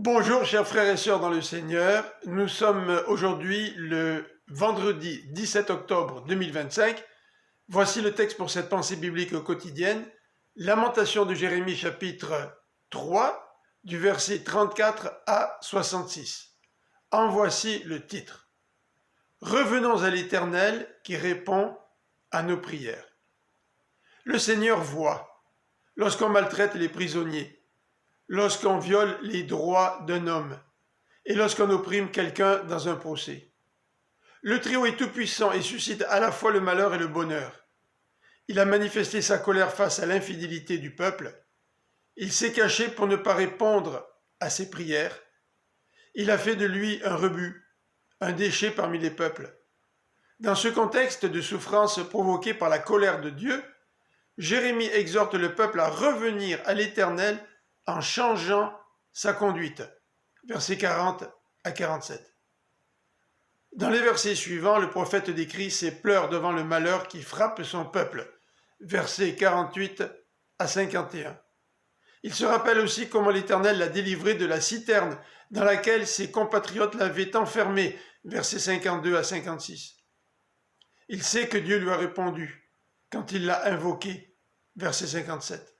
Bonjour chers frères et sœurs dans le Seigneur, nous sommes aujourd'hui le vendredi 17 octobre 2025. Voici le texte pour cette pensée biblique quotidienne, Lamentation de Jérémie chapitre 3 du verset 34 à 66. En voici le titre. Revenons à l'Éternel qui répond à nos prières. Le Seigneur voit lorsqu'on maltraite les prisonniers, lorsqu'on viole les droits d'un homme et lorsqu'on opprime quelqu'un dans un procès. Le Très-Haut est tout-puissant et suscite à la fois le malheur et le bonheur. Il a manifesté sa colère face à l'infidélité du peuple. Il s'est caché pour ne pas répondre à ses prières. Il a fait de lui un rebut, un déchet parmi les peuples. Dans ce contexte de souffrance provoquée par la colère de Dieu, Jérémie exhorte le peuple à revenir à l'Éternel en changeant sa conduite. Versets 40 à 47. Dans les versets suivants, le prophète décrit ses pleurs devant le malheur qui frappe son peuple. Versets 48 à 51. Il se rappelle aussi comment l'Éternel l'a délivré de la citerne dans laquelle ses compatriotes l'avaient enfermé. Versets 52 à 56. Il sait que Dieu lui a répondu quand il l'a invoqué. Verset 57.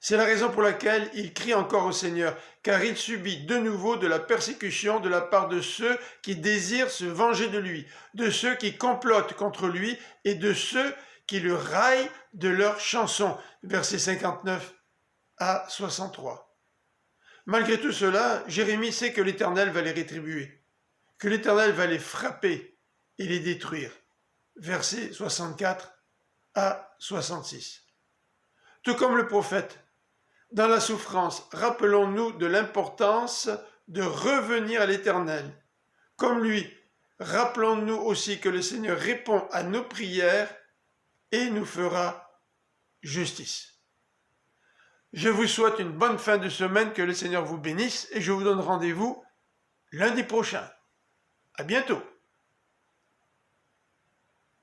C'est la raison pour laquelle il crie encore au Seigneur, car il subit de nouveau de la persécution de la part de ceux qui désirent se venger de lui, de ceux qui complotent contre lui et de ceux qui le raillent de leurs chansons. Versets 59 à 63. Malgré tout cela, Jérémie sait que l'Éternel va les rétribuer, que l'Éternel va les frapper et les détruire. Versets 64 à 66. Tout comme le prophète, dans la souffrance, rappelons-nous de l'importance de revenir à l'Éternel. Comme lui, rappelons-nous aussi que le Seigneur répond à nos prières et nous fera justice. Je vous souhaite une bonne fin de semaine, que le Seigneur vous bénisse et je vous donne rendez-vous lundi prochain. À bientôt.